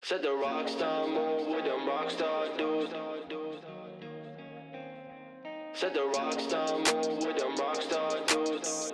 Said the rock star move with them rock star dudes. Said the rock star move with them rock star dudes.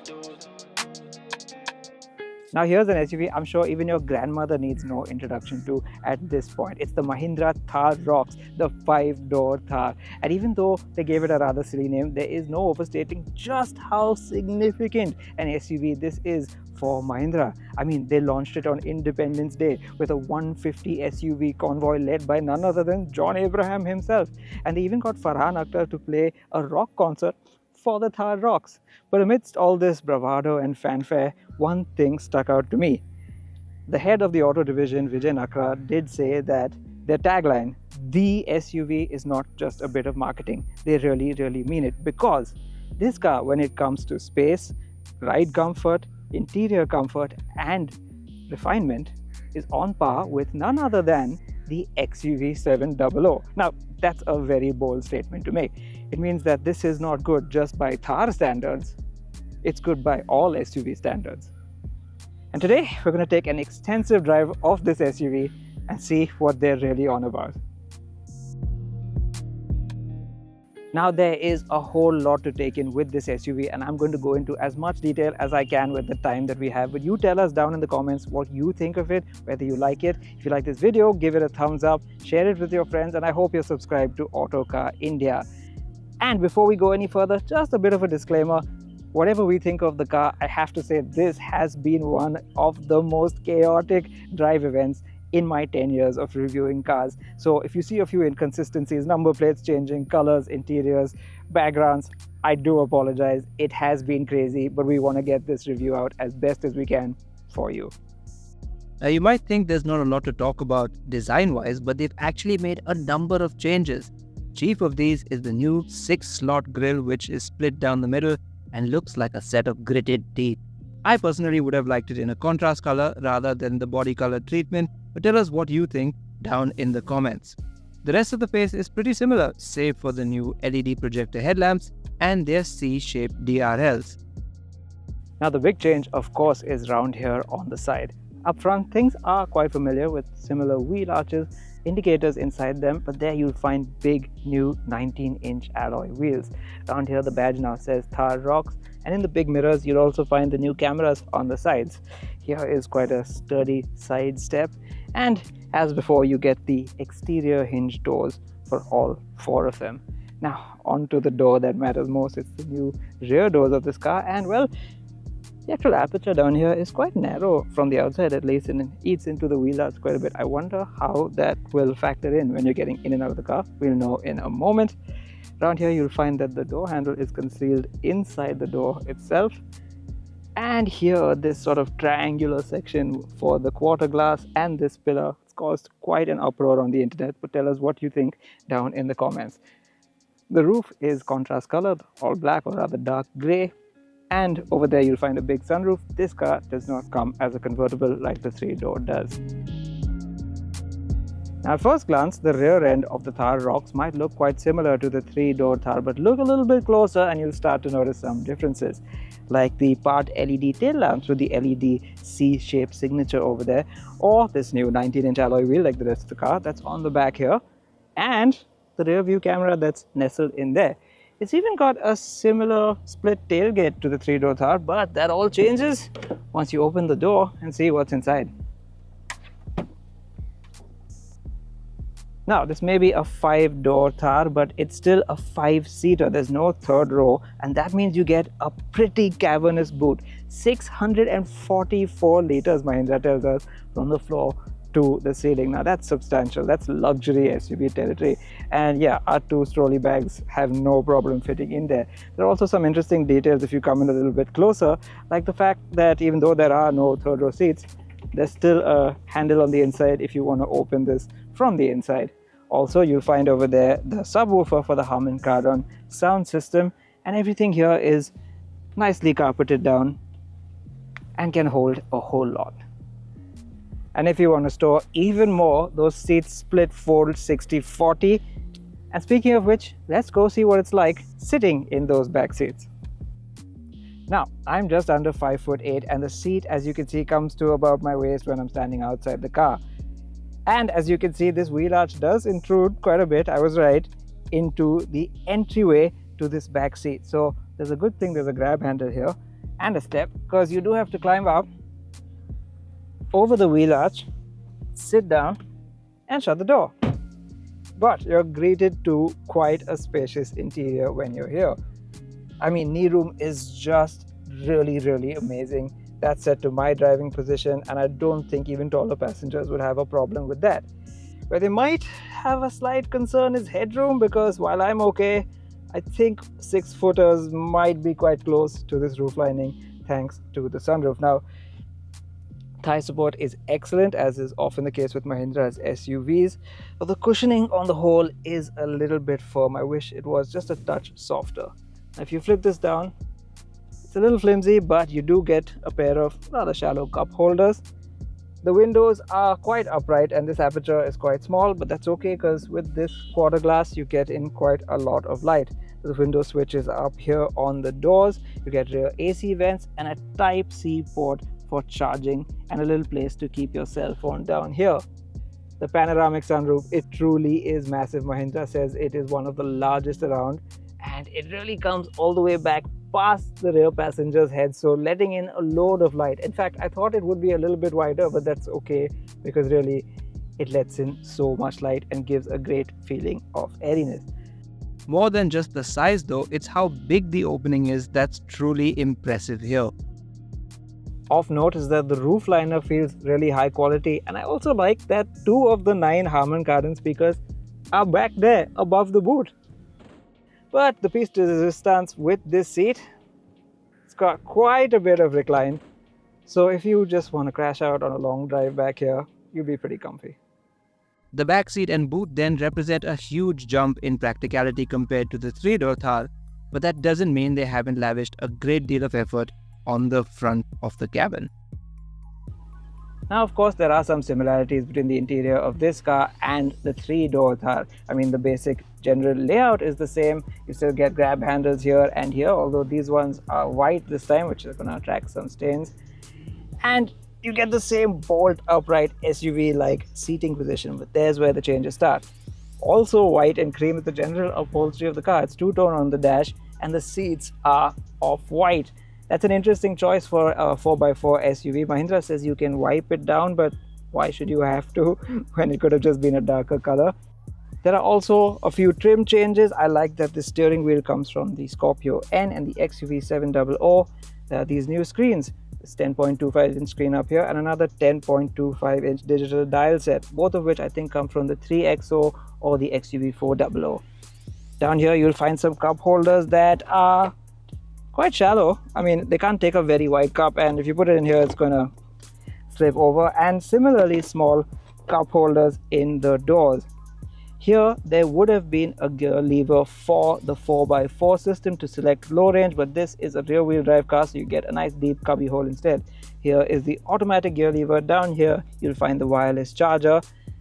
Now here's an SUV I'm sure even your grandmother needs no introduction to at this point. It's the Mahindra Thar Roxx, the 5-door Thar. And even though they gave it a rather silly name, there is no overstating just how significant an SUV this is for Mahindra. I mean, they launched it on Independence Day with a 150 SUV convoy led by none other than John Abraham himself. And they even got Farhan Akhtar to play a rock concert for the Thar Roxx. But amidst all this bravado and fanfare, one thing stuck out to me. The head of the auto division, Vijay Nakra, did say that their tagline, the SUV, is not just a bit of marketing. They really, really mean it, because this car, when it comes to space, ride comfort, interior comfort, and refinement, is on par with none other than the XUV 700. Now, that's a very bold statement to make. It means that this is not good just by Thar standards, it's good by all SUV standards. And today, we're going to take an extensive drive of this SUV and see what they're really on about. Now, there is a whole lot to take in with this SUV, and I'm going to go into as much detail as I can with the time that we have. But you tell us down in the comments what you think of it, whether you like it. If you like this video, give it a thumbs up, share it with your friends, and I hope you're subscribed to Autocar India. And before we go any further, just a bit of a disclaimer. Whatever we think of the car, I have to say this has been one of the most chaotic drive events in my 10 years of reviewing cars. So if you see a few inconsistencies, number plates changing, colors, interiors, backgrounds, I do apologize. It has been crazy, but we want to get this review out as best as we can for you. Now, you might think there's not a lot to talk about design-wise, but they've actually made a number of changes. Chief of these is the new 6-slot grille, which is split down the middle and looks like a set of gritted teeth. I personally would have liked it in a contrast color rather than the body color treatment, but tell us what you think down in the comments. The rest of the face is pretty similar, save for the new LED projector headlamps and their C-shaped DRLs. Now, the big change, of course, is round here on the side. Up front, things are quite familiar with similar wheel arches, indicators inside them, but there you'll find big new 19-inch alloy wheels. Around here, the badge now says Thar Roxx, and in the big mirrors, you'll also find the new cameras on the sides. Here is quite a sturdy side step, and as before, you get the exterior hinge doors for all 4 of them. Now, onto the door that matters most. It's the new rear doors of this car, and well, the actual aperture down here is quite narrow from the outside, at least, and it eats into the wheel arch quite a bit. I wonder how that will factor in when you're getting in and out of the car. We'll know in a moment. Around here, you'll find that the door handle is concealed inside the door itself. And here, this sort of triangular section for the quarter glass and this pillar, it's caused quite an uproar on the internet, but tell us what you think down in the comments. The roof is contrast colored, all black or rather dark gray. And over there you'll find a big sunroof. This car does not come as a convertible like the 3-door does. Now, at first glance, the rear end of the Thar Roxx might look quite similar to the 3-door Thar, but look a little bit closer and you'll start to notice some differences, like the part LED tail lamps with the LED C-shaped signature over there, or this new 19-inch alloy wheel like the rest of the car that's on the back here, and the rear view camera that's nestled in there. It's even got a similar split tailgate to the 3-door Thar, but that all changes once you open the door and see what's inside. Now, this may be a 5-door Thar, but it's still a 5-seater. There's no third row, and that means you get a pretty cavernous boot. 644 liters, Mahindra tells us, from the floor to the ceiling. Now, that's substantial. That's luxury SUV territory. And yeah, our 2 trolley bags have no problem fitting in there. There are also some interesting details if you come in a little bit closer, like the fact that even though there are no third row seats, there's still a handle on the inside if you want to open this from the inside. Also, you'll find over there the subwoofer for the Harman Kardon sound system, and everything here is nicely carpeted down and can hold a whole lot. And if you want to store even more, those seats split fold 60-40. And speaking of which, let's go see what it's like sitting in those back seats. Now, I'm just under 5'8", and the seat, as you can see, comes to about my waist when I'm standing outside the car. And as you can see, this wheel arch does intrude quite a bit, I was right, into the entryway to this back seat. So there's a good thing there's a grab handle here and a step, because you do have to climb up over the wheel arch, sit down and shut the door. But you're greeted to quite a spacious interior when you're here. I mean, knee room is just really amazing. That's set to my driving position, and I don't think even taller passengers would have a problem with that. Where they might have a slight concern is headroom, because while I'm okay, I think 6-footers might be quite close to this roof lining thanks to the sunroof. Now, thigh support is excellent, as is often the case with Mahindra's SUVs, but the cushioning on the whole is a little bit firm. I wish it was just a touch softer. Now, if you flip this down, it's a little flimsy, but you do get a pair of rather shallow cup holders. The windows are quite upright and this aperture is quite small, but that's okay, because with this quarter glass you get in quite a lot of light. The window switch is up here on the doors. You get rear AC vents and a Type-C port for charging, and a little place to keep your cell phone down here. The panoramic sunroof, it truly is massive. Mahindra says it is one of the largest around, and it really comes all the way back past the rear passenger's head, so letting in a load of light. In fact, I thought it would be a little bit wider, but that's okay, because really it lets in so much light and gives a great feeling of airiness. More than just the size though, it's how big the opening is that's truly impressive here. Of note is that the roof liner feels really high quality, and I also like that 2 of the 9 Harman Kardon speakers are back there above the boot. But the piece de resistance with this seat, it's got quite a bit of recline, so if you just want to crash out on a long drive back here, you'll be pretty comfy. The back seat and boot then represent a huge jump in practicality compared to the 3-door Thar, but that doesn't mean they haven't lavished a great deal of effort on the front of the cabin. Now, of course, there are some similarities between the interior of this car and the 3-door Thar. I mean, the basic general layout is the same. You still get grab handles here and here, although these ones are white this time, which is going to attract some stains. And you get the same bolt upright SUV-like seating position, but there's where the changes start. Also white and cream is the general upholstery of the car. It's two-tone on the dash, and the seats are off-white. That's an interesting choice for a 4x4 SUV. Mahindra says you can wipe it down, but why should you have to when it could have just been a darker color? There are also a few trim changes. I like that the steering wheel comes from the Scorpio N and the XUV 700. There are these new screens. This 10.25-inch screen up here and another 10.25-inch digital dial set, both of which I think come from the 3XO or the XUV 400. Down here you'll find some cup holders that are quite shallow. I mean, they can't take a very wide cup, and if you put it in here it's going to slip over, and similarly small cup holders in the doors. Here there would have been a gear lever for the 4x4 system to select low range, but this is a rear wheel drive car, so you get a nice deep cubby hole instead. Here is the automatic gear lever. Down here you'll find the wireless charger,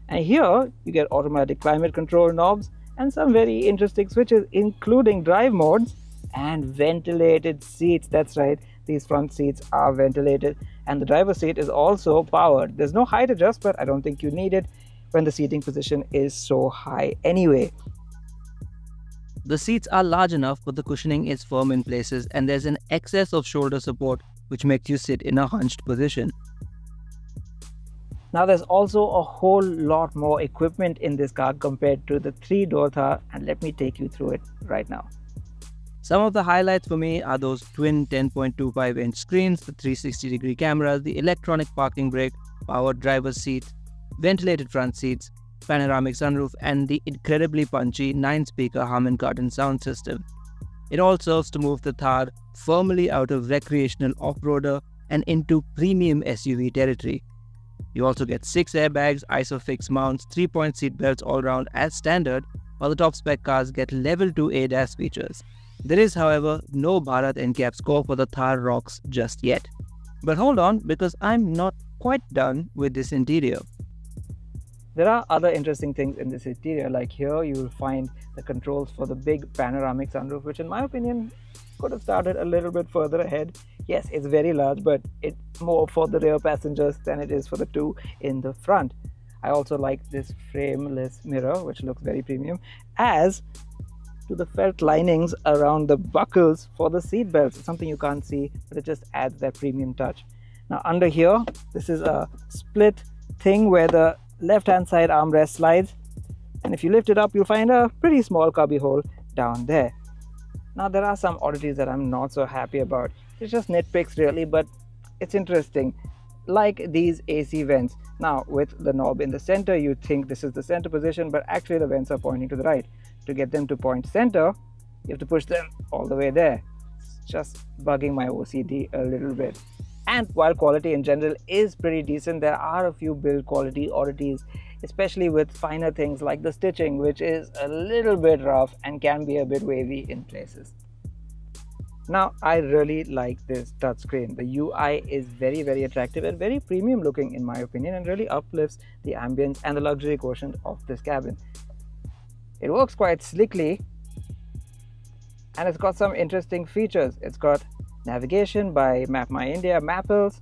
and here you get automatic climate control knobs and some very interesting switches, including drive modes and ventilated seats. That's right, these front seats are ventilated, and the driver's seat is also powered. There's no height adjust, but I don't think you need it when the seating position is so high anyway. The seats are large enough, but the cushioning is firm in places, and there's an excess of shoulder support which makes you sit in a hunched position. Now there's also a whole lot more equipment in this car compared to the 3-door Thar, and let me take you through it right now. Some of the highlights for me are those twin 10.25-inch screens, the 360-degree cameras, the electronic parking brake, powered driver's seat, ventilated front seats, panoramic sunroof, and the incredibly punchy 9-speaker Harman Kardon sound system. It all serves to move the Thar firmly out of recreational off-roader and into premium SUV territory. You also get 6 airbags, ISOFIX mounts, 3-point seat belts all round as standard, while the top spec cars get level 2 ADAS features. There is, however, no Bharat NCAP score for the Thar Roxx just yet. But hold on, because I'm not quite done with this interior. There are other interesting things in this interior, like here you will find the controls for the big panoramic sunroof, which in my opinion could have started a little bit further ahead. Yes, it's very large, but it's more for the rear passengers than it is for the two in the front. I also like this frameless mirror, which looks very premium, as to the felt linings around the buckles for the seat belts. It's something you can't see, but it just adds that premium touch. Now under here, this is a split thing where the left hand side armrest slides, and if you lift it up, you'll find a pretty small cubby hole down there. Now there are some oddities that I'm not so happy about. It's just nitpicks really, but it's interesting, like these AC vents. Now with the knob in the center, you think this is the center position, but actually the vents are pointing to the right. To get them to point center, you have to push them all the way there. It's just bugging my OCD a little bit. And while quality in general is pretty decent, there are a few build quality oddities, especially with finer things like the stitching, which is a little bit rough and can be a bit wavy in places. Now, I really like this touchscreen. The UI is very, very attractive and very premium looking in my opinion, and really uplifts the ambience and the luxury quotient of this cabin. It works quite slickly, and it's got some interesting features. It's got navigation by Mahindra Mapples.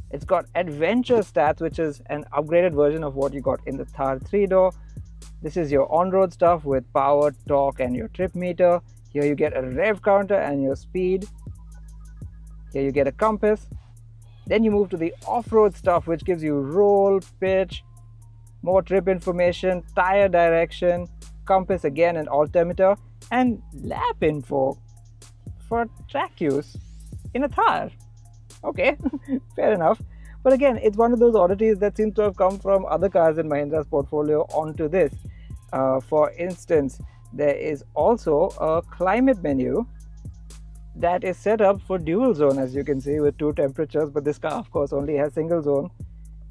It's got adventure stats, which is an upgraded version of what you got in the Thar 3-door. This is your on-road stuff with power, torque, and your trip meter. Here you get a rev counter and your speed. Here you get a compass. Then you move to the off-road stuff, which gives you roll, pitch, more trip information, tire direction, compass again, and altimeter, and lap info for track use in a Thar. Okay, fair enough. But again, it's one of those oddities that seems to have come from other cars in Mahindra's portfolio onto this. For instance, there is also a climate menu that is set up for dual zone, as you can see, with 2 temperatures, but this car of course only has single zone.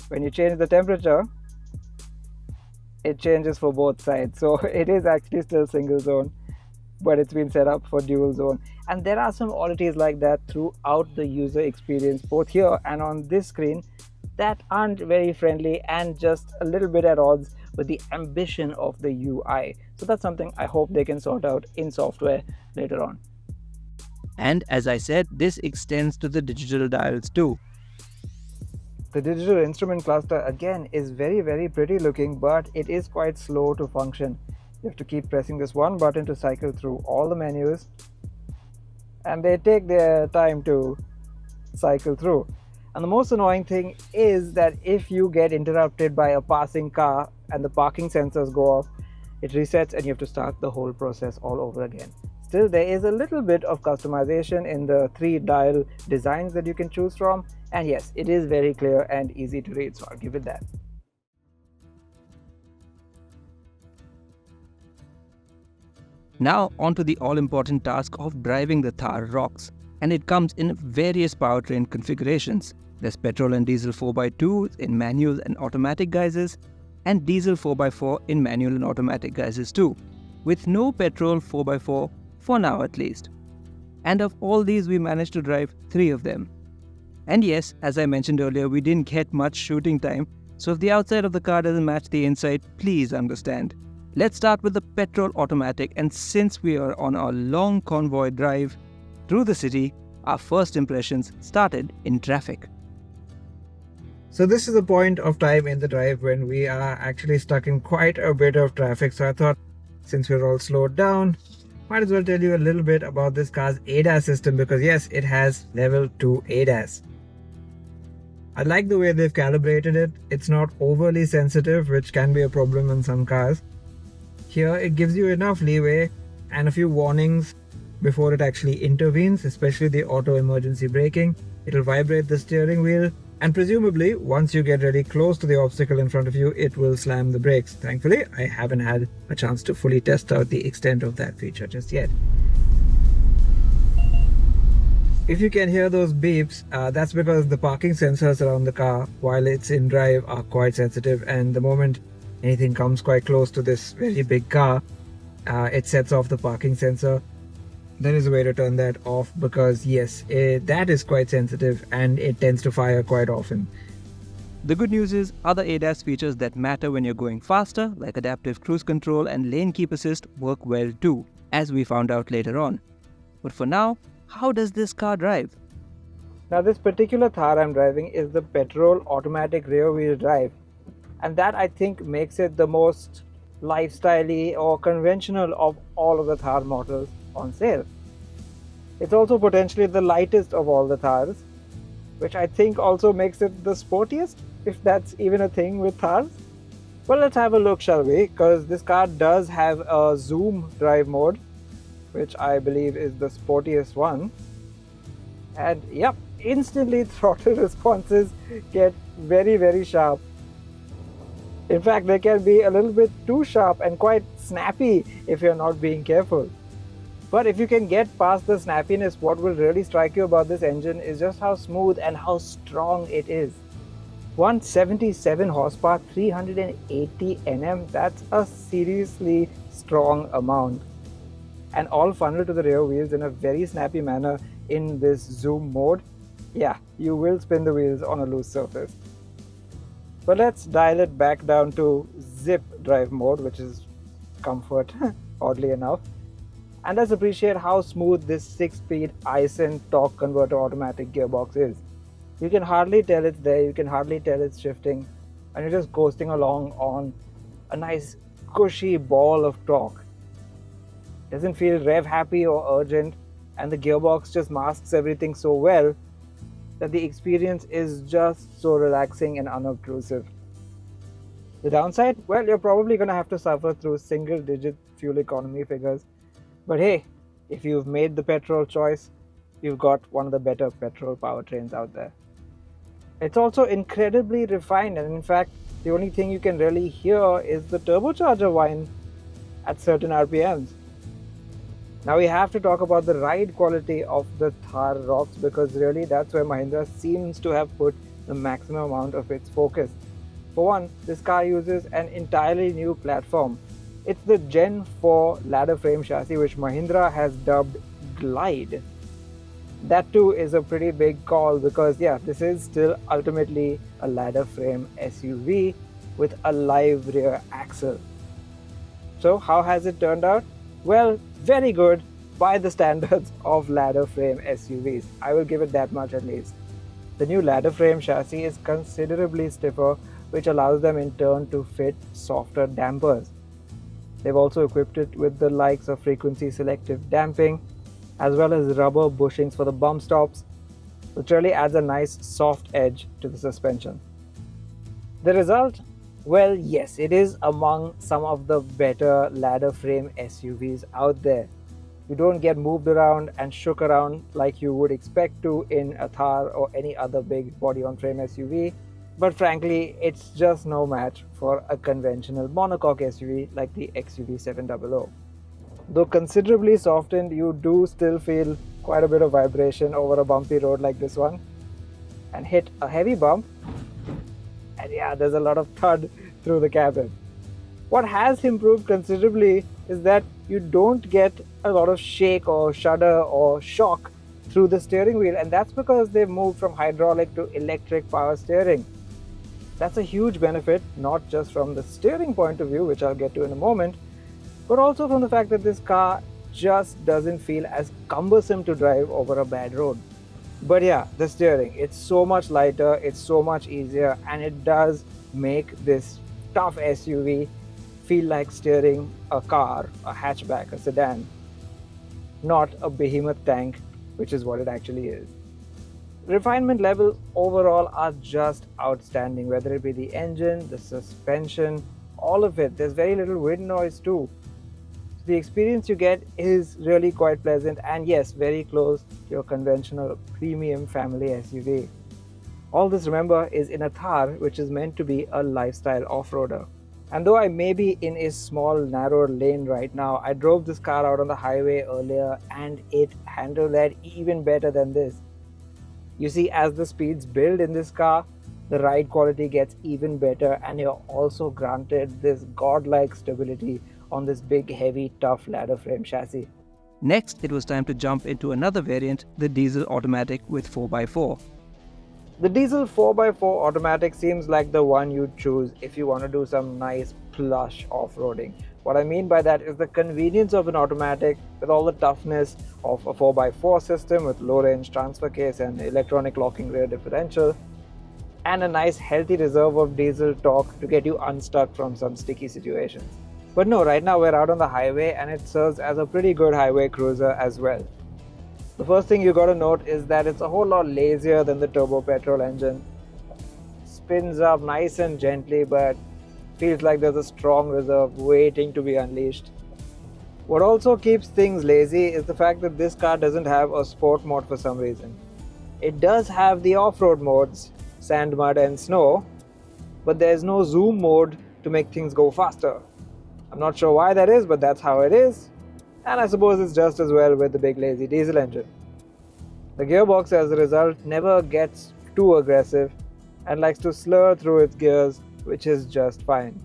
When you change the temperature, it changes for both sides, so it is actually still single zone, but it's been set up for dual zone. And there are some oddities like that throughout the user experience, both here and on this screen, that aren't very friendly and just a little bit at odds with the ambition of the UI. So that's something I hope they can sort out in software later on. And as I said, this extends to the digital dials too. The digital instrument cluster again is very, very pretty looking, but it is quite slow to function. You have to keep pressing this one button to cycle through all the menus, and they take their time to cycle through. And the most annoying thing is that if you get interrupted by a passing car and the parking sensors go off, it resets and you have to start the whole process all over again. Still, there is a little bit of customization in the 3 dial designs that you can choose from, and yes, it is very clear and easy to read, so I'll give it that. Now onto the all-important task of driving the Thar Roxx, and it comes in various powertrain configurations. There's petrol and diesel 4x2 in manual and automatic guises, and diesel 4x4 in manual and automatic guises too, with no petrol 4x4 for now at least. And of all these, we managed to drive 3 of them. And yes, as I mentioned earlier, we didn't get much shooting time, so if the outside of the car doesn't match the inside, please understand. Let's start with the petrol automatic, and since we are on a long convoy drive through the city, our first impressions started in traffic. So this is the point of time in the drive when we are actually stuck in quite a bit of traffic, so I thought since we're all slowed down, might as well tell you a little bit about this car's ADAS system, because yes, it has level 2 ADAS. I like the way they've calibrated it. It's not overly sensitive, which can be a problem in some cars. Here it gives you enough leeway and a few warnings before it actually intervenes, especially the auto emergency braking. It'll vibrate the steering wheel, and presumably once you get really close to the obstacle in front of you, it will slam the brakes. Thankfully, I haven't had a chance to fully test out the extent of that feature just yet. If you can hear those beeps, that's because the parking sensors around the car while it's in drive are quite sensitive, and the moment anything comes quite close to this very big car, it sets off the parking sensor. There is a way to turn that off, because yes, that is quite sensitive and it tends to fire quite often. The good news is other ADAS features that matter when you're going faster, like adaptive cruise control and lane keep assist, work well too, as we found out later on. But for now, how does this car drive? Now this particular Thar I'm driving is the petrol automatic rear wheel drive, and that I think makes it the most lifestyle-y or conventional of all of the Thar models on sale. It's also potentially the lightest of all the Thars, which I think also makes it the sportiest, if that's even a thing with Thars. Well, let's have a look, shall we? Because this car does have a zoom drive mode, which I believe is the sportiest one. And yep, instantly throttle responses get very, very sharp. In fact, they can be a little bit too sharp and quite snappy if you're not being careful. But if you can get past the snappiness, what will really strike you about this engine is just how smooth and how strong it is. 177 horsepower, 380 Nm, that's a seriously strong amount. And all funneled to the rear wheels in a very snappy manner in this zoom mode. Yeah, you will spin the wheels on a loose surface. But let's dial it back down to zip drive mode, which is comfort, oddly enough. And let's appreciate how smooth this 6-speed Aisin torque converter automatic gearbox is. You can hardly tell it's there, you can hardly tell it's shifting, and you're just coasting along on a nice cushy ball of torque. Doesn't feel rev happy or urgent, and the gearbox just masks everything so well that the experience is just so relaxing and unobtrusive. The downside? Well, you're probably going to have to suffer through single-digit fuel economy figures. But hey, if you've made the petrol choice, you've got one of the better petrol powertrains out there. It's also incredibly refined, and in fact, the only thing you can really hear is the turbocharger whine at certain RPMs. Now we have to talk about the ride quality of the Thar Roxx, because really that's where Mahindra seems to have put the maximum amount of its focus. For one, this car uses an entirely new platform. It's the Gen 4 ladder frame chassis, which Mahindra has dubbed Glide. That too is a pretty big call, because yeah, this is still ultimately a ladder frame SUV with a live rear axle. So how has it turned out? Well, very good by the standards of ladder frame SUVs. I will give it that much at least. The new ladder frame chassis is considerably stiffer, which allows them in turn to fit softer dampers. They've also equipped it with the likes of frequency selective damping, as well as rubber bushings for the bump stops, which really adds a nice soft edge to the suspension. The result? Well, yes, it is among some of the better ladder frame SUVs out there. You don't get moved around and shook around like you would expect to in a Thar or any other big body-on-frame SUV, but frankly, it's just no match for a conventional monocoque SUV like the XUV700. Though considerably softened, you do still feel quite a bit of vibration over a bumpy road like this one, and hit a heavy bump, and yeah, there's a lot of thud through the cabin. What has improved considerably is that you don't get a lot of shake or shudder or shock through the steering wheel, and that's because they've moved from hydraulic to electric power steering. That's a huge benefit, not just from the steering point of view, which I'll get to in a moment, but also from the fact that this car just doesn't feel as cumbersome to drive over a bad road. But yeah, the steering, it's so much lighter, it's so much easier, and it does make this tough SUV feel like steering a car, a hatchback, a sedan, not a behemoth tank, which is what it actually is. Refinement levels overall are just outstanding, whether it be the engine, the suspension, all of it. There's very little wind noise too. The experience you get is really quite pleasant, and yes, very close to your conventional premium family SUV. All this, remember, is in a Thar, which is meant to be a lifestyle off-roader. And though I may be in a small narrow lane right now, I drove this car out on the highway earlier and it handled that even better than this. You see, as the speeds build in this car, the ride quality gets even better, and you're also granted this godlike stability on this big, heavy, tough ladder frame chassis. Next, it was time to jump into another variant, the diesel automatic with 4x4. The diesel 4x4 automatic seems like the one you'd choose if you want to do some nice plush off-roading. What I mean by that is the convenience of an automatic with all the toughness of a 4x4 system with low range transfer case and electronic locking rear differential, and a nice healthy reserve of diesel torque to get you unstuck from some sticky situations. But no, right now we're out on the highway and it serves as a pretty good highway cruiser as well. The first thing you got to note is that it's a whole lot lazier than the turbo petrol engine. Spins up nice and gently, but feels like there's a strong reserve waiting to be unleashed. What also keeps things lazy is the fact that this car doesn't have a sport mode for some reason. It does have the off-road modes, sand, mud and snow, but there's no zoom mode to make things go faster. I'm not sure why that is, but that's how it is, and I suppose it's just as well with the big lazy diesel engine. The gearbox as a result never gets too aggressive and likes to slur through its gears, which is just fine.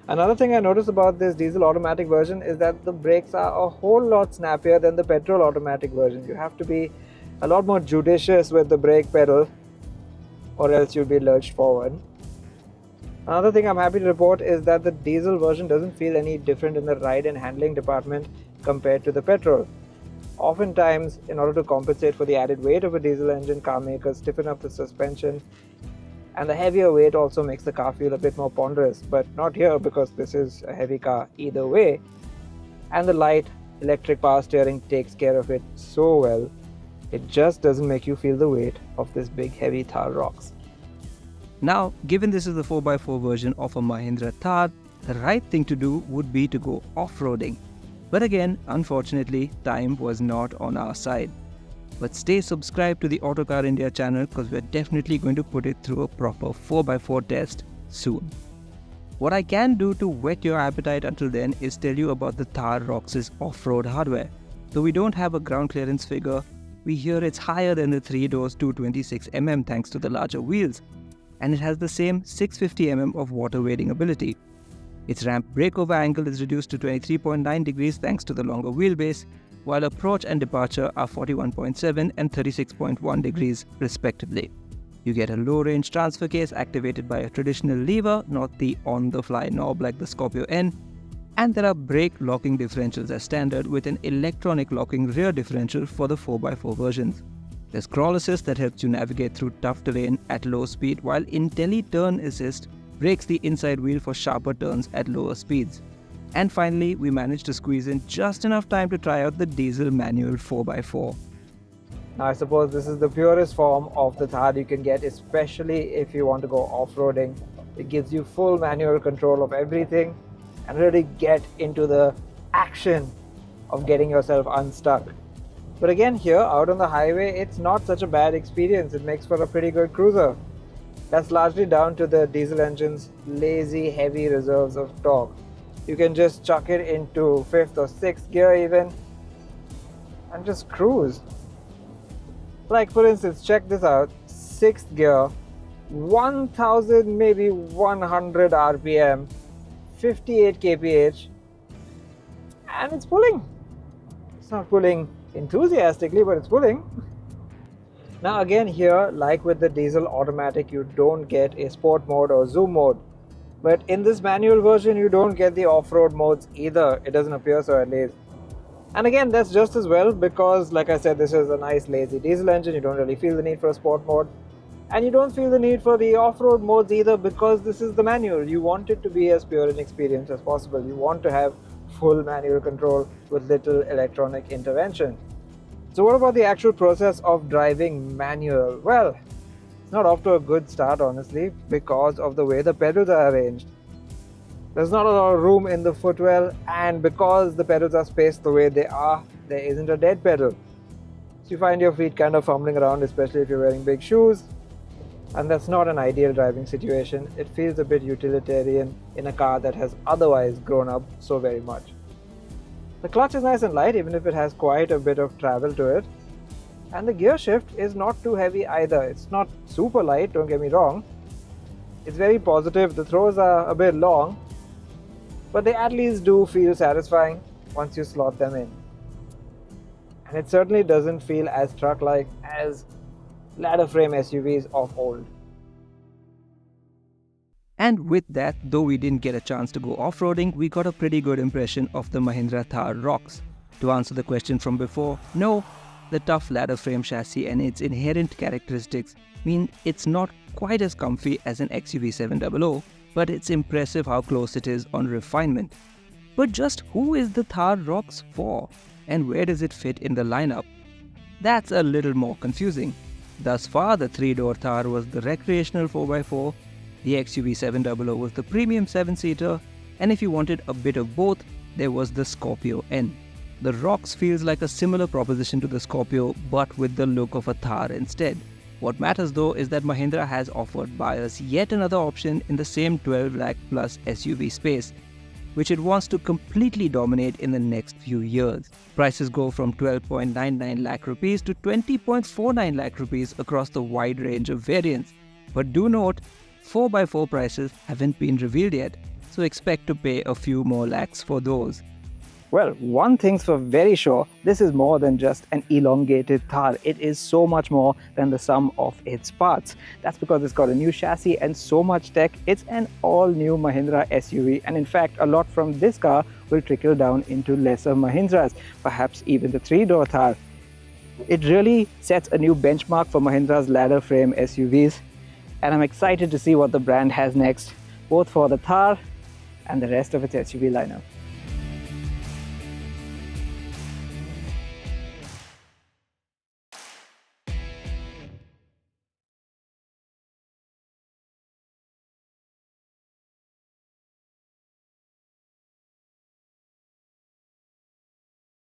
Another thing I noticed about this diesel automatic version is that the brakes are a whole lot snappier than the petrol automatic version. You have to be a lot more judicious with the brake pedal or else you'll be lurched forward. Another thing I'm happy to report is that the diesel version doesn't feel any different in the ride and handling department compared to the petrol. Oftentimes, in order to compensate for the added weight of a diesel engine, car makers stiffen up the suspension, and the heavier weight also makes the car feel a bit more ponderous, but not here because this is a heavy car either way, and the light electric power steering takes care of it so well. It just doesn't make you feel the weight of this big heavy Thar Roxx. Now, given this is the 4x4 version of a Mahindra Thar, the right thing to do would be to go off-roading. But again, unfortunately, time was not on our side. But stay subscribed to the Autocar India channel because we're definitely going to put it through a proper 4x4 test soon. What I can do to whet your appetite until then is tell you about the Thar Roxx's off-road hardware. Though we don't have a ground clearance figure, we hear it's higher than the 3-doors 226mm thanks to the larger wheels, and it has the same 650mm of water wading ability. Its ramp breakover angle is reduced to 23.9 degrees thanks to the longer wheelbase, while approach and departure are 41.7 and 36.1 degrees respectively. You get a low-range transfer case activated by a traditional lever, not the on-the-fly knob like the Scorpio N, and there are brake locking differentials as standard with an electronic locking rear differential for the 4x4 versions. There's crawl assist that helps you navigate through tough terrain at low speed, while Intelli Turn Assist brakes the inside wheel for sharper turns at lower speeds. And finally, we managed to squeeze in just enough time to try out the diesel manual 4x4. Now I suppose this is the purest form of the Thar you can get, especially if you want to go off-roading. It gives you full manual control of everything and really get into the action of getting yourself unstuck. But again, here out on the highway, it's not such a bad experience. It makes for a pretty good cruiser. That's largely down to the diesel engine's lazy, heavy reserves of torque. You can just chuck it into 5th or 6th gear even and just cruise. Like for instance, check this out, 6th gear, 1000 maybe 100 RPM, 58 kph, and it's pulling. It's not pulling enthusiastically, but it's pulling. Now again here, like with the diesel automatic, you don't get a sport mode or zoom mode. But in this manual version, you don't get the off-road modes either. It doesn't appear so at least. And again, that's just as well because, like I said, this is a nice lazy diesel engine. You don't really feel the need for a sport mode. And you don't feel the need for the off-road modes either because this is the manual. You want it to be as pure an experience as possible. You want to have full manual control with little electronic intervention. So what about the actual process of driving manual? Well, it's not off to a good start honestly because of the way the pedals are arranged. There's not a lot of room in the footwell, and because the pedals are spaced the way they are, there isn't a dead pedal. So you find your feet kind of fumbling around, especially if you're wearing big shoes, and that's not an ideal driving situation. It feels a bit utilitarian in a car that has otherwise grown up so very much. The clutch is nice and light even if it has quite a bit of travel to it. And the gear shift is not too heavy either. It's not super light, don't get me wrong. It's very positive. The throws are a bit long, but they at least do feel satisfying once you slot them in. And it certainly doesn't feel as truck-like as ladder frame SUVs of old. And with that, though we didn't get a chance to go off-roading, we got a pretty good impression of the Mahindra Thar Roxx. To answer the question from before, no, the tough ladder frame chassis and its inherent characteristics mean it's not quite as comfy as an XUV 700, but it's impressive how close it is on refinement. But just who is the Thar Roxx for, and where does it fit in the lineup? That's a little more confusing. Thus far, the 3-door Thar was the recreational 4x4, the XUV 700 was the premium 7-seater, and if you wanted a bit of both, there was the Scorpio N. The Roxx feels like a similar proposition to the Scorpio, but with the look of a Thar instead. What matters though is that Mahindra has offered buyers yet another option in the same 12 lakh plus SUV space, which it wants to completely dominate in the next few years. Prices go from 12.99 lakh rupees to 20.49 lakh rupees across the wide range of variants. But do note, 4x4 prices haven't been revealed yet, so expect to pay a few more lakhs for those. Well, one thing's for very sure, this is more than just an elongated Thar. It is so much more than the sum of its parts. That's because it's got a new chassis and so much tech. It's an all-new Mahindra SUV, and in fact, a lot from this car will trickle down into lesser Mahindras, perhaps even the 3-door Thar. It really sets a new benchmark for Mahindra's ladder frame SUVs, and I'm excited to see what the brand has next, both for the Thar and the rest of its SUV lineup.